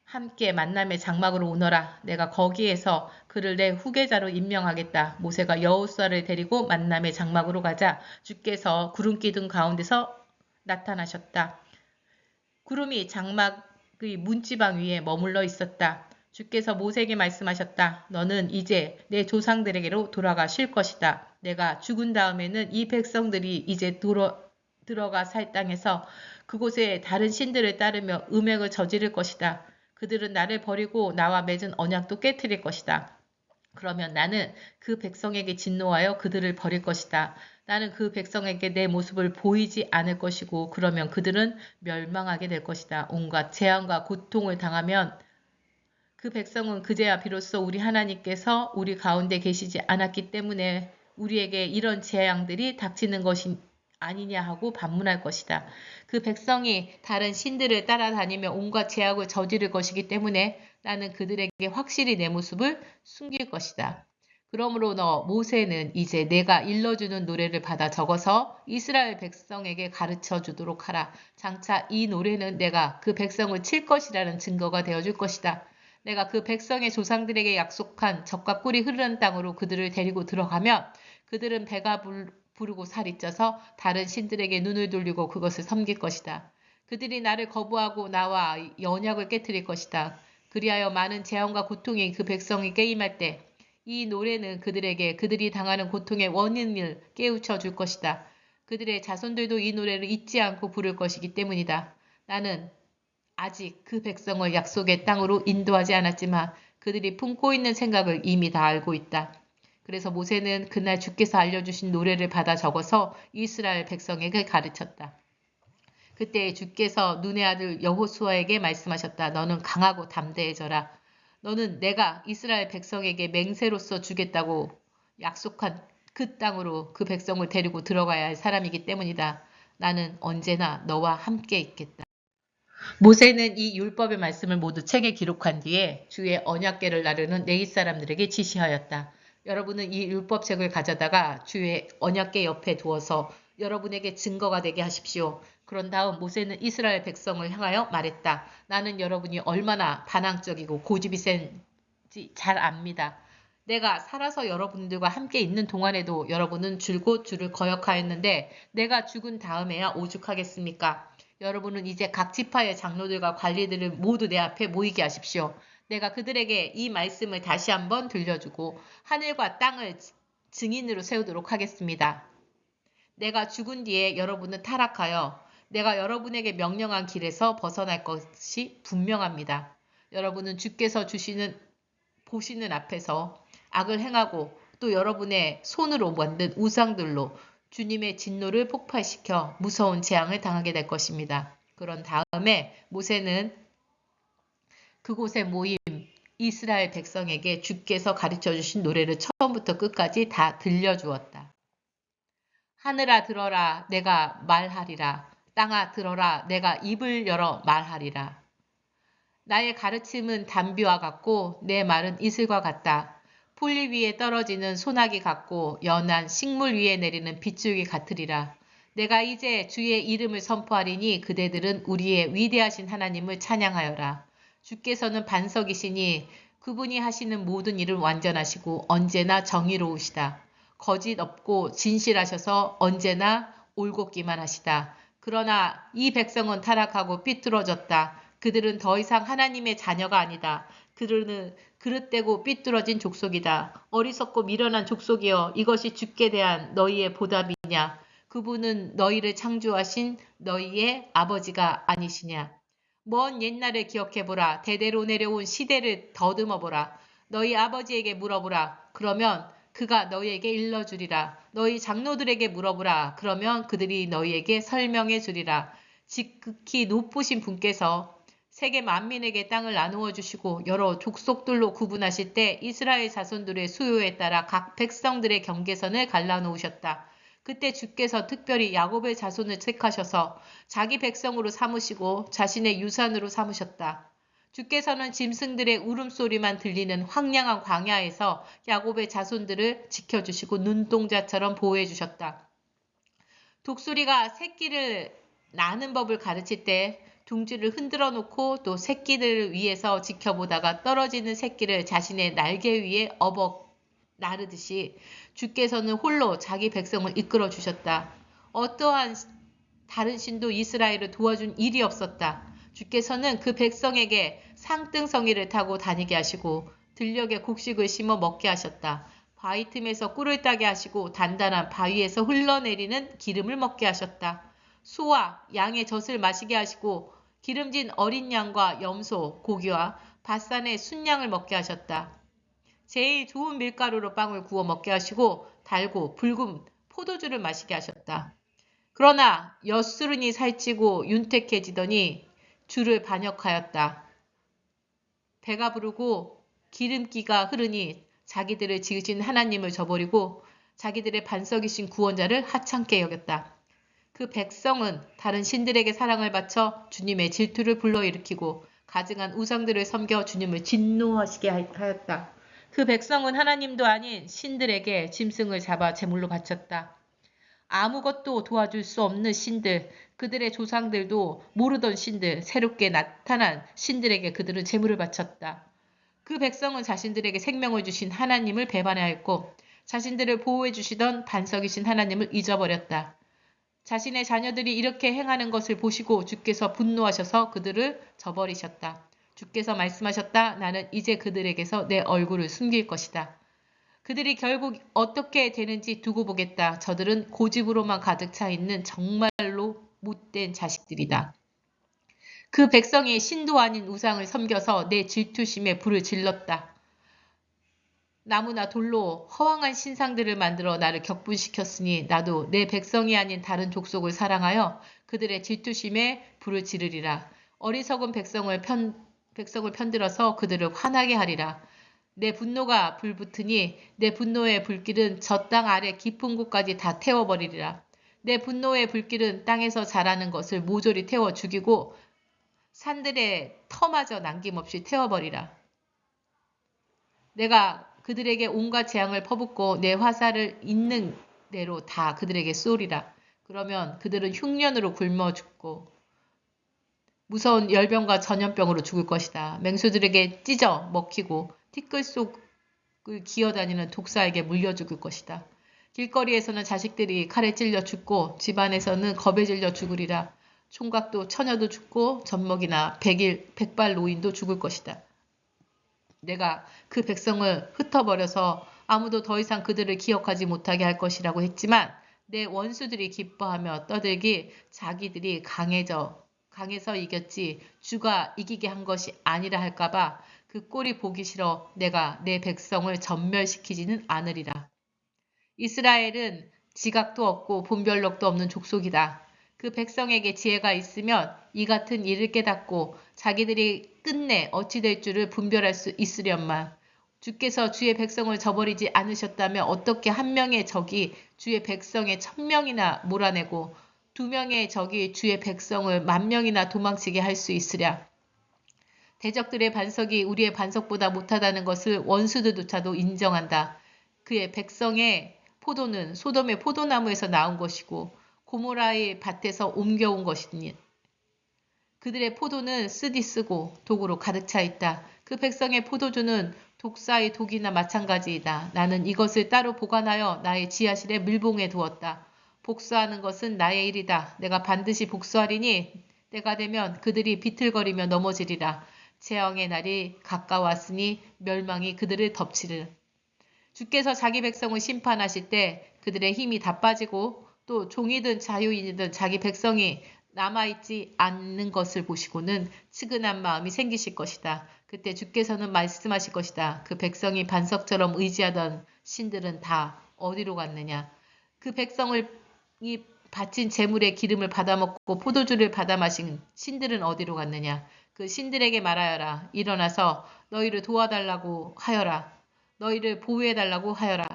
함께 만남의 장막으로 오너라. 내가 거기에서 그를 내 후계자로 임명하겠다. 모세가 여호수아를 데리고 만남의 장막으로 가자 주께서 구름 기둥 가운데서 나타나셨다. 구름이 장막의 문지방 위에 머물러 있었다. 주께서 모세에게 말씀하셨다. 너는 이제 내 조상들에게로 돌아가실 것이다. 내가 죽은 다음에는 이 백성들이 이제 들어가 살 땅에서 그곳에 다른 신들을 따르며 음행을 저지를 것이다. 그들은 나를 버리고 나와 맺은 언약도 깨트릴 것이다. 그러면 나는 그 백성에게 진노하여 그들을 버릴 것이다. 나는 그 백성에게 내 모습을 보이지 않을 것이고 그러면 그들은 멸망하게 될 것이다. 온갖 재앙과 고통을 당하면 그 백성은 그제야 비로소 우리 하나님께서 우리 가운데 계시지 않았기 때문에 우리에게 이런 재앙들이 닥치는 것이 아니냐 하고 반문할 것이다. 그 백성이 다른 신들을 따라다니며 온갖 죄악을 저지를 것이기 때문에 나는 그들에게 확실히 내 모습을 숨길 것이다. 그러므로 너 모세는 이제 내가 일러주는 노래를 받아 적어서 이스라엘 백성에게 가르쳐 주도록 하라. 장차 이 노래는 내가 그 백성을 칠 것이라는 증거가 되어줄 것이다. 내가 그 백성의 조상들에게 약속한 젖과 꿀이 흐르는 땅으로 그들을 데리고 들어가면 그들은 배가 부르고 살이 쪄서 다른 신들에게 눈을 돌리고 그것을 섬길 것이다. 그들이 나를 거부하고 나와 언약을 깨트릴 것이다. 그리하여 많은 재앙과 고통이 그 백성이 게임할 때 이 노래는 그들에게 그들이 당하는 고통의 원인을 깨우쳐 줄 것이다. 그들의 자손들도 이 노래를 잊지 않고 부를 것이기 때문이다. 나는 아직 그 백성을 약속의 땅으로 인도하지 않았지만 그들이 품고 있는 생각을 이미 다 알고 있다. 그래서 모세는 그날 주께서 알려주신 노래를 받아 적어서 이스라엘 백성에게 가르쳤다. 그때 주께서 눈의 아들 여호수아에게 말씀하셨다. 너는 강하고 담대해져라. 너는 내가 이스라엘 백성에게 맹세로서 주겠다고 약속한 그 땅으로 그 백성을 데리고 들어가야 할 사람이기 때문이다. 나는 언제나 너와 함께 있겠다. 모세는 이 율법의 말씀을 모두 책에 기록한 뒤에 주의 언약궤를 나르는 레위 사람들에게 지시하였다. 여러분은 이 율법책을 가져다가 주의 언약궤 옆에 두어서 여러분에게 증거가 되게 하십시오. 그런 다음 모세는 이스라엘 백성을 향하여 말했다. 나는 여러분이 얼마나 반항적이고 고집이 센지 잘 압니다. 내가 살아서 여러분들과 함께 있는 동안에도 여러분은 줄곧 주를 거역하였는데 내가 죽은 다음에야 오죽하겠습니까? 여러분은 이제 각 지파의 장로들과 관리들을 모두 내 앞에 모이게 하십시오. 내가 그들에게 이 말씀을 다시 한번 들려주고 하늘과 땅을 증인으로 세우도록 하겠습니다. 내가 죽은 뒤에 여러분은 타락하여 내가 여러분에게 명령한 길에서 벗어날 것이 분명합니다. 여러분은 주께서 보시는 앞에서 악을 행하고 또 여러분의 손으로 만든 우상들로 주님의 진노를 폭발시켜 무서운 재앙을 당하게 될 것입니다. 그런 다음에 모세는 그곳에 모인 이스라엘 백성에게 주께서 가르쳐 주신 노래를 처음부터 끝까지 다 들려주었다. 하늘아 들어라 내가 말하리라. 땅아 들어라 내가 입을 열어 말하리라. 나의 가르침은 담비와 같고 내 말은 이슬과 같다. 풀잎 위에 떨어지는 소나기 같고 연한 식물 위에 내리는 빗줄기 같으리라. 내가 이제 주의 이름을 선포하리니 그대들은 우리의 위대하신 하나님을 찬양하여라. 주께서는 반석이시니 그분이 하시는 모든 일은 완전하시고 언제나 정의로우시다. 거짓 없고 진실하셔서 언제나 올곧기만 하시다. 그러나 이 백성은 타락하고 삐뚤어졌다. 그들은 더 이상 하나님의 자녀가 아니다. 그들은 그릇되고 삐뚤어진 족속이다. 어리석고 미련한 족속이여 이것이 주께 대한 너희의 보답이냐. 그분은 너희를 창조하신 너희의 아버지가 아니시냐. 먼 옛날을 기억해보라. 대대로 내려온 시대를 더듬어보라. 너희 아버지에게 물어보라. 그러면 그가 너희에게 일러주리라. 너희 장로들에게 물어보라. 그러면 그들이 너희에게 설명해 주리라. 지극히 높으신 분께서 세계 만민에게 땅을 나누어 주시고 여러 족속들로 구분하실 때 이스라엘 자손들의 수요에 따라 각 백성들의 경계선을 갈라놓으셨다. 그때 주께서 특별히 야곱의 자손을 택하셔서 자기 백성으로 삼으시고 자신의 유산으로 삼으셨다. 주께서는 짐승들의 울음소리만 들리는 황량한 광야에서 야곱의 자손들을 지켜주시고 눈동자처럼 보호해 주셨다. 독수리가 새끼를 낳는 법을 가르칠 때 둥지를 흔들어 놓고 또 새끼들을 위해서 지켜보다가 떨어지는 새끼를 자신의 날개 위에 업어 나르듯이 주께서는 홀로 자기 백성을 이끌어 주셨다. 어떠한 다른 신도 이스라엘을 도와준 일이 없었다. 주께서는 그 백성에게 상등성이를 타고 다니게 하시고 들녘에 곡식을 심어 먹게 하셨다. 바위 틈에서 꿀을 따게 하시고 단단한 바위에서 흘러내리는 기름을 먹게 하셨다. 소와 양의 젖을 마시게 하시고 기름진 어린 양과 염소, 고기와 밧산의 순양을 먹게 하셨다. 제일 좋은 밀가루로 빵을 구워 먹게 하시고 달고 붉은 포도주를 마시게 하셨다. 그러나 엿수른이 살찌고 윤택해지더니 주를 반역하였다. 배가 부르고 기름기가 흐르니 자기들을 지으신 하나님을 저버리고 자기들의 반석이신 구원자를 하찮게 여겼다. 그 백성은 다른 신들에게 사랑을 바쳐 주님의 질투를 불러일으키고 가증한 우상들을 섬겨 주님을 진노하시게 하였다. 그 백성은 하나님도 아닌 신들에게 짐승을 잡아 제물로 바쳤다. 아무것도 도와줄 수 없는 신들, 그들의 조상들도 모르던 신들, 새롭게 나타난 신들에게 그들은 제물을 바쳤다. 그 백성은 자신들에게 생명을 주신 하나님을 배반하였고 자신들을 보호해 주시던 반석이신 하나님을 잊어버렸다. 자신의 자녀들이 이렇게 행하는 것을 보시고 주께서 분노하셔서 그들을 저버리셨다. 주께서 말씀하셨다. 나는 이제 그들에게서 내 얼굴을 숨길 것이다. 그들이 결국 어떻게 되는지 두고 보겠다. 저들은 고집으로만 가득 차 있는 정말로 못된 자식들이다. 그 백성이 신도 아닌 우상을 섬겨서 내 질투심에 불을 질렀다. 나무나 돌로 허황한 신상들을 만들어 나를 격분시켰으니 나도 내 백성이 아닌 다른 족속을 사랑하여 그들의 질투심에 불을 지르리라. 어리석은 백성을 편들어서 그들을 화나게 하리라. 내 분노가 불붙으니 내 분노의 불길은 저 땅 아래 깊은 곳까지 다 태워버리리라. 내 분노의 불길은 땅에서 자라는 것을 모조리 태워 죽이고 산들의 터마저 남김없이 태워버리라. 내가 그들에게 온갖 재앙을 퍼붓고 내 화살을 있는 대로 다 그들에게 쏘리라. 그러면 그들은 흉년으로 굶어 죽고 무서운 열병과 전염병으로 죽을 것이다. 맹수들에게 찢어 먹히고 티끌 속을 기어다니는 독사에게 물려 죽을 것이다. 길거리에서는 자식들이 칼에 찔려 죽고 집안에서는 겁에 질려 죽으리라. 총각도 처녀도 죽고 젖먹이나 백발 노인도 죽을 것이다. 내가 그 백성을 흩어버려서 아무도 더 이상 그들을 기억하지 못하게 할 것이라고 했지만 내 원수들이 기뻐하며 떠들기 자기들이 강해서 이겼지 주가 이기게 한 것이 아니라 할까봐 그 꼴이 보기 싫어 내가 내 백성을 전멸시키지는 않으리라. 이스라엘은 지각도 없고 분별력도 없는 족속이다. 그 백성에게 지혜가 있으면 이 같은 일을 깨닫고 자기들이 끝내 어찌 될 줄을 분별할 수 있으련만 주께서 주의 백성을 저버리지 않으셨다면 어떻게 한 명의 적이 주의 백성의 1000명이나 몰아내고 2명의 적이 주의 백성을 10,000명이나 도망치게 할 수 있으랴. 대적들의 반석이 우리의 반석보다 못하다는 것을 원수들조차도 인정한다. 그의 백성의 포도는 소돔의 포도나무에서 나온 것이고 고모라의 밭에서 옮겨온 것이니 그들의 포도는 쓰디 쓰고 독으로 가득 차 있다. 그 백성의 포도주는 독사의 독이나 마찬가지이다. 나는 이것을 따로 보관하여 나의 지하실에 밀봉해 두었다. 복수하는 것은 나의 일이다. 내가 반드시 복수하리니 때가 되면 그들이 비틀거리며 넘어지리라. 재앙의 날이 가까웠으니 멸망이 그들을 덮치리라. 주께서 자기 백성을 심판하실 때 그들의 힘이 다 빠지고 또 종이든 자유인이든 자기 백성이 남아있지 않는 것을 보시고는 측은한 마음이 생기실 것이다. 그때 주께서는 말씀하실 것이다. 그 백성이 반석처럼 의지하던 신들은 다 어디로 갔느냐. 그 백성을 이 바친 재물의 기름을 받아먹고 포도주를 받아 마신 신들은 어디로 갔느냐. 그 신들에게 말하여라. 일어나서 너희를 도와달라고 하여라. 너희를 보호해달라고 하여라.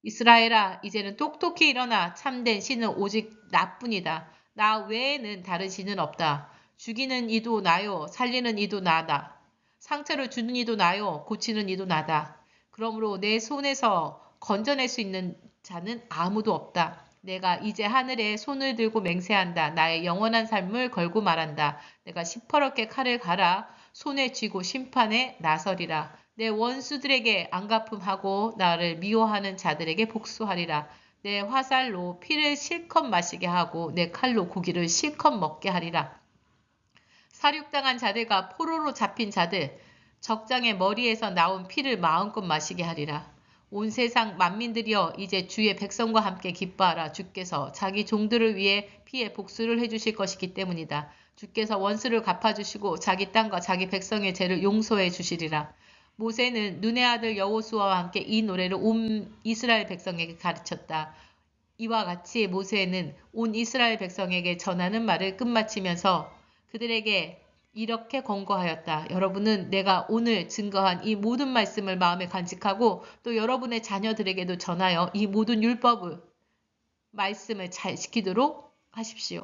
이스라엘아, 이제는 똑똑히 일어나. 참된 신은 오직 나뿐이다. 나 외에는 다른 신은 없다. 죽이는 이도 나요. 살리는 이도 나다. 상처를 주는 이도 나요. 고치는 이도 나다. 그러므로 내 손에서 건져낼 수 있는 자는 아무도 없다. 내가 이제 하늘에 손을 들고 맹세한다. 나의 영원한 삶을 걸고 말한다. 내가 시퍼렇게 칼을 갈아 손에 쥐고 심판에 나서리라. 내 원수들에게 안갚음하고 나를 미워하는 자들에게 복수하리라. 내 화살로 피를 실컷 마시게 하고 내 칼로 고기를 실컷 먹게 하리라. 사륙당한 자들과 포로로 잡힌 자들, 적장의 머리에서 나온 피를 마음껏 마시게 하리라. 온 세상 만민들이여 이제 주의 백성과 함께 기뻐하라. 주께서 자기 종들을 위해 피의 복수를 해주실 것이기 때문이다. 주께서 원수를 갚아주시고 자기 땅과 자기 백성의 죄를 용서해 주시리라. 모세는 눈의 아들 여호수아와 함께 이 노래를 온 이스라엘 백성에게 가르쳤다. 이와 같이 모세는 온 이스라엘 백성에게 전하는 말을 끝마치면서 그들에게 이렇게 권고하였다. 여러분은 내가 오늘 증거한 이 모든 말씀을 마음에 간직하고 또 여러분의 자녀들에게도 전하여 이 모든 율법을 말씀을 잘 지키도록 하십시오.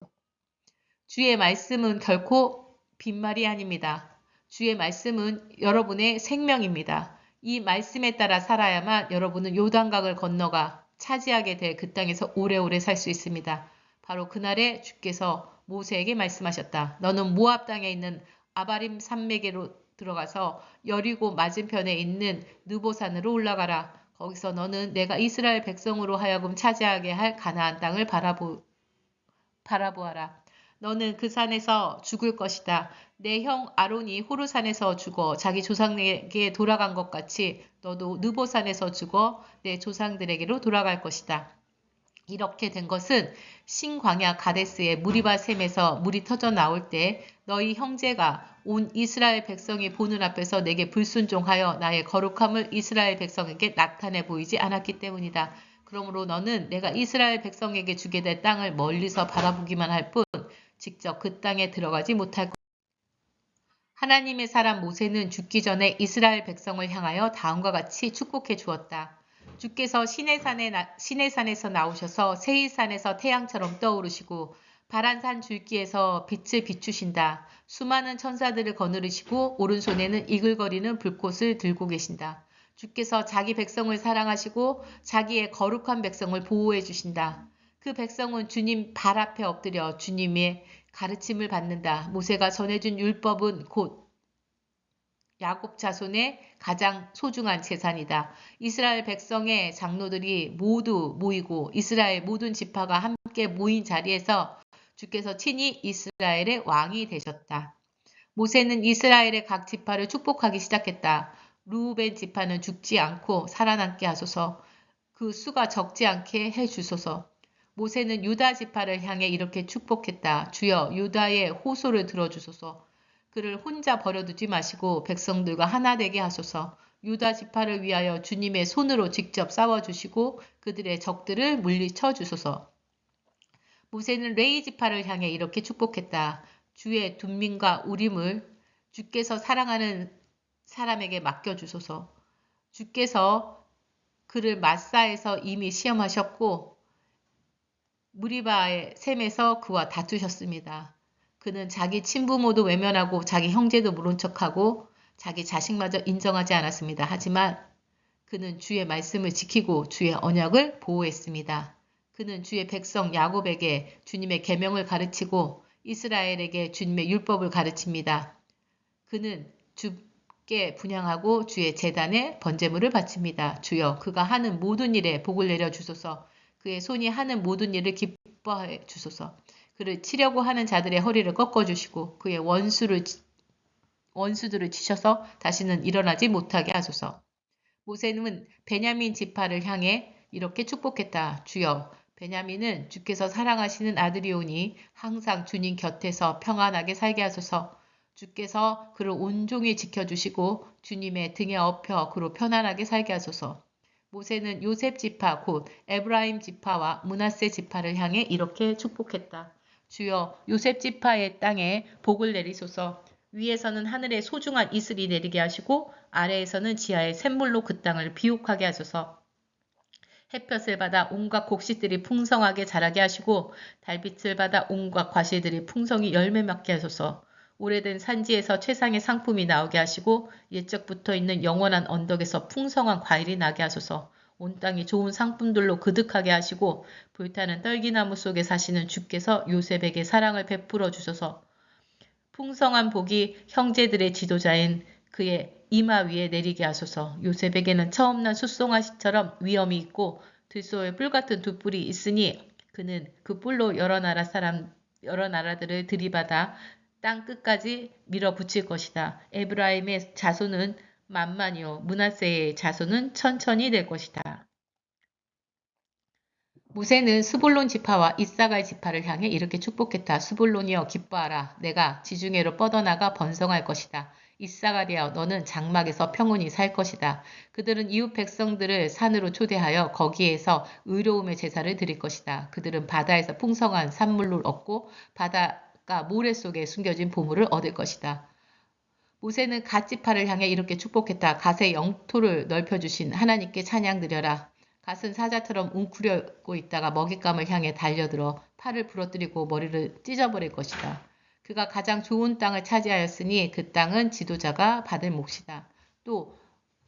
주의 말씀은 결코 빈말이 아닙니다. 주의 말씀은 여러분의 생명입니다. 이 말씀에 따라 살아야만 여러분은 요단강을 건너가 차지하게 될 그 땅에서 오래오래 살 수 있습니다. 바로 그날에 주께서 모세에게 말씀하셨다. 너는 모압 땅에 있는 아바림 산맥으로 들어가서 여리고 맞은편에 있는 느보산으로 올라가라. 거기서 너는 내가 이스라엘 백성으로 하여금 차지하게 할 가나안 땅을 바라보아라. 너는 그 산에서 죽을 것이다. 내 형 아론이 호르산에서 죽어 자기 조상에게 돌아간 것 같이 너도 느보산에서 죽어 내 조상들에게로 돌아갈 것이다. 이렇게 된 것은 신광야 가데스의 무리바 샘에서 물이 터져 나올 때 너희 형제가 온 이스라엘 백성이 보는 앞에서 내게 불순종하여 나의 거룩함을 이스라엘 백성에게 나타내 보이지 않았기 때문이다. 그러므로 너는 내가 이스라엘 백성에게 주게 될 땅을 멀리서 바라보기만 할 뿐 직접 그 땅에 들어가지 못할 것이다. 하나님의 사람 모세는 죽기 전에 이스라엘 백성을 향하여 다음과 같이 축복해 주었다. 주께서 시내산에서 나오셔서 세일산에서 태양처럼 떠오르시고 바란산 줄기에서 빛을 비추신다. 수많은 천사들을 거느리시고 오른손에는 이글거리는 불꽃을 들고 계신다. 주께서 자기 백성을 사랑하시고 자기의 거룩한 백성을 보호해 주신다. 그 백성은 주님 발 앞에 엎드려 주님의 가르침을 받는다. 모세가 전해준 율법은 곧 야곱 자손의 가장 소중한 재산이다. 이스라엘 백성의 장로들이 모두 모이고 이스라엘 모든 지파가 함께 모인 자리에서 주께서 친히 이스라엘의 왕이 되셨다. 모세는 이스라엘의 각 지파를 축복하기 시작했다. 루우벤 지파는 죽지 않고 살아남게 하소서. 그 수가 적지 않게 해주소서. 모세는 유다 지파를 향해 이렇게 축복했다. 주여 유다의 호소를 들어주소서. 그를 혼자 버려두지 마시고 백성들과 하나 되게 하소서. 유다 지파를 위하여 주님의 손으로 직접 싸워주시고 그들의 적들을 물리쳐 주소서. 모세는 레위 지파를 향해 이렇게 축복했다. 주의 둠민과 우림을 주께서 사랑하는 사람에게 맡겨주소서. 주께서 그를 마사에서 이미 시험하셨고 무리바의 샘에서 그와 다투셨습니다. 그는 자기 친부모도 외면하고 자기 형제도 모른 척하고 자기 자식마저 인정하지 않았습니다. 하지만 그는 주의 말씀을 지키고 주의 언약을 보호했습니다. 그는 주의 백성 야곱에게 주님의 계명을 가르치고 이스라엘에게 주님의 율법을 가르칩니다. 그는 주께 분향하고 주의 제단에 번제물을 바칩니다. 주여 그가 하는 모든 일에 복을 내려 주소서. 그의 손이 하는 모든 일을 기뻐해 주소서. 그를 치려고 하는 자들의 허리를 꺾어주시고 그의 원수들을 치셔서 다시는 일어나지 못하게 하소서. 모세는 베냐민 지파를 향해 이렇게 축복했다. 주여 베냐민은 주께서 사랑하시는 아들이오니 항상 주님 곁에서 평안하게 살게 하소서. 주께서 그를 온종일 지켜주시고 주님의 등에 업혀 그로 편안하게 살게 하소서. 모세는 요셉 지파 곧 에브라임 지파와 므낫세 지파를 향해 이렇게 축복했다. 주여 요셉 지파의 땅에 복을 내리소서. 위에서는 하늘의 소중한 이슬이 내리게 하시고 아래에서는 지하의 샘물로 그 땅을 비옥하게 하소서. 햇볕을 받아 온갖 곡식들이 풍성하게 자라게 하시고 달빛을 받아 온갖 과실들이 풍성히 열매 맺게 하소서. 오래된 산지에서 최상의 상품이 나오게 하시고 옛적 붙어 있는 영원한 언덕에서 풍성한 과일이 나게 하소서. 온 땅이 좋은 상품들로 그득하게 하시고 불타는 떨기나무 속에 사시는 주께서 요셉에게 사랑을 베풀어 주소서. 풍성한 복이 형제들의 지도자인 그의 이마 위에 내리게 하소서. 요셉에게는 처음 난 숫송아씨처럼 위엄이 있고 들소의 뿔 같은 두 뿔이 있으니 그는 그 뿔로 여러 나라들을 들이받아 땅 끝까지 밀어붙일 것이다. 에브라임의 자손은 만만이요 므낫세의 자손은 천천히 될 것이다. 모세는 스불론 지파와 이사갈 지파를 향해 이렇게 축복했다. 스불론이여 기뻐하라. 내가 지중해로 뻗어나가 번성할 것이다. 이사갈이여 너는 장막에서 평온히 살 것이다. 그들은 이웃 백성들을 산으로 초대하여 거기에서 의로움의 제사를 드릴 것이다. 그들은 바다에서 풍성한 산물을 얻고 바닷가 모래 속에 숨겨진 보물을 얻을 것이다. 모세는 갓 지파를 향해 이렇게 축복했다. 갓의 영토를 넓혀주신 하나님께 찬양 드려라. 갓은 사자처럼 웅크려고 있다가 먹잇감을 향해 달려들어 팔을 부러뜨리고 머리를 찢어버릴 것이다. 그가 가장 좋은 땅을 차지하였으니 그 땅은 지도자가 받을 몫이다. 또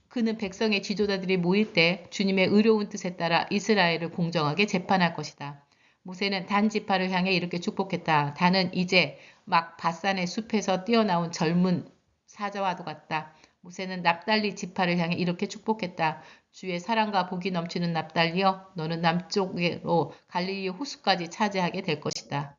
그는 백성의 지도자들이 모일 때 주님의 의로운 뜻에 따라 이스라엘을 공정하게 재판할 것이다. 모세는 단 지파를 향해 이렇게 축복했다. 단은 이제 막 바산의 숲에서 뛰어나온 젊은 사자와도 같다. 모세는 납달리 지파를 향해 이렇게 축복했다. 주의 사랑과 복이 넘치는 납달리여 너는 남쪽으로 갈릴리 호수까지 차지하게 될 것이다.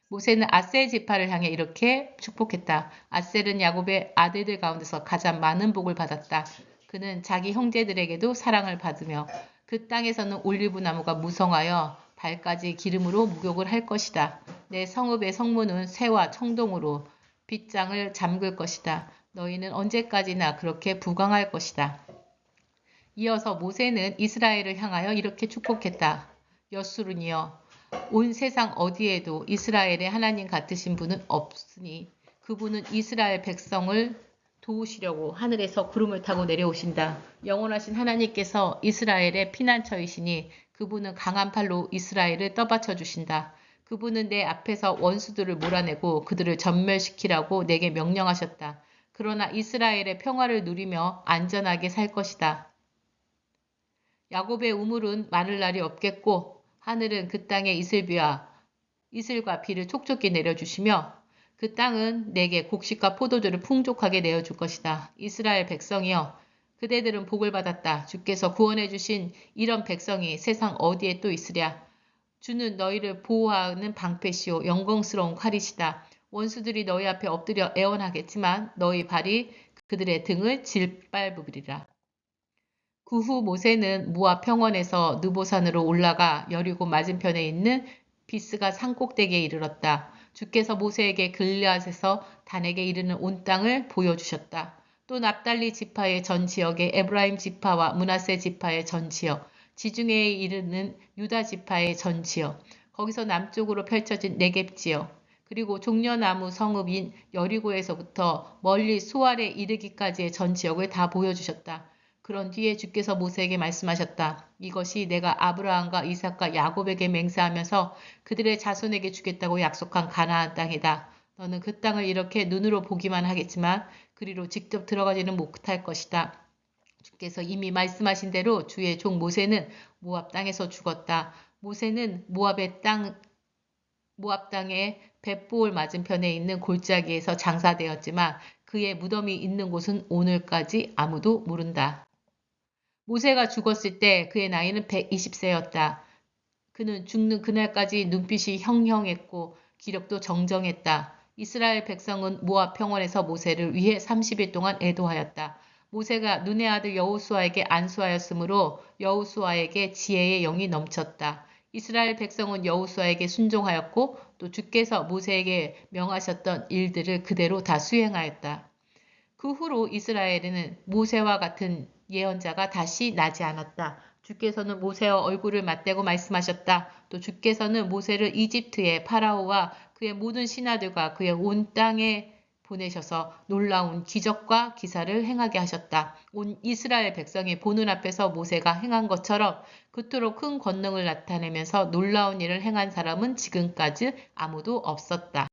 모세는 아셀 지파를 향해 이렇게 축복했다. 아셀은 야곱의 아들들 가운데서 가장 많은 복을 받았다. 그는 자기 형제들에게도 사랑을 받으며 그 땅에서는 올리브 나무가 무성하여 발까지 기름으로 목욕을 할 것이다. 내 성읍의 성문은 새와 청동으로 빗장을 잠글 것이다. 너희는 언제까지나 그렇게 부강할 것이다. 이어서 모세는 이스라엘을 향하여 이렇게 축복했다. 여수run이여 온 세상 어디에도 이스라엘의 하나님 같으신 분은 없으니 그분은 이스라엘 백성을 도우시려고 하늘에서 구름을 타고 내려오신다. 영원하신 하나님께서 이스라엘의 피난처이시니 그분은 강한 팔로 이스라엘을 떠받쳐 주신다. 그분은 내 앞에서 원수들을 몰아내고 그들을 전멸시키라고 내게 명령하셨다. 그러나 이스라엘의 평화를 누리며 안전하게 살 것이다. 야곱의 우물은 마를 날이 없겠고 하늘은 그 땅에 이슬과 비를 촉촉히 내려주시며 그 땅은 내게 곡식과 포도주를 풍족하게 내어줄 것이다. 이스라엘 백성이여, 그대들은 복을 받았다. 주께서 구원해 주신 이런 백성이 세상 어디에 또 있으랴. 주는 너희를 보호하는 방패시오 영광스러운 칼이시다. 원수들이 너희 앞에 엎드려 애원하겠지만 너희 발이 그들의 등을 짓밟으리라. 그 후 모세는 모압 평원에서 느보산으로 올라가 여리고 맞은편에 있는 비스가 산꼭대기에 이르렀다. 주께서 모세에게 길앗에서 단에게 이르는 온 땅을 보여주셨다. 또 납달리 지파의 전 지역에 에브라임 지파와 므낫세 지파의 전 지역, 지중해에 이르는 유다 지파의 전 지역, 거기서 남쪽으로 펼쳐진 네겝 지역, 그리고 종려나무 성읍인 여리고에서부터 멀리 수알에 이르기까지의 전 지역을 다 보여주셨다. 그런 뒤에 주께서 모세에게 말씀하셨다. 이것이 내가 아브라함과 이삭과 야곱에게 맹세하면서 그들의 자손에게 주겠다고 약속한 가나안 땅이다. 너는 그 땅을 이렇게 눈으로 보기만 하겠지만 그리로 직접 들어가지는 못할 것이다. 주께서 이미 말씀하신 대로 주의 종 모세는 모압 땅에서 죽었다. 모세는 모압 땅의 벳보을 맞은편에 있는 골짜기에서 장사되었지만 그의 무덤이 있는 곳은 오늘까지 아무도 모른다. 모세가 죽었을 때 그의 나이는 120세였다. 그는 죽는 그날까지 눈빛이 형형했고 기력도 정정했다. 이스라엘 백성은 모압 평원에서 모세를 위해 30일 동안 애도하였다. 모세가 눈의 아들 여호수아에게 안수하였으므로 여호수아에게 지혜의 영이 넘쳤다. 이스라엘 백성은 여호수아에게 순종하였고 또 주께서 모세에게 명하셨던 일들을 그대로 다 수행하였다. 그 후로 이스라엘에는 모세와 같은 예언자가 다시 나지 않았다. 주께서는 모세와 얼굴을 맞대고 말씀하셨다. 또 주께서는 모세를 이집트의 파라오와 그의 모든 신하들과 그의 온 땅에 보내셔서 놀라운 기적과 기사를 행하게 하셨다. 온 이스라엘 백성이 보는 앞에서 모세가 행한 것처럼 그토록 큰 권능을 나타내면서 놀라운 일을 행한 사람은 지금까지 아무도 없었다.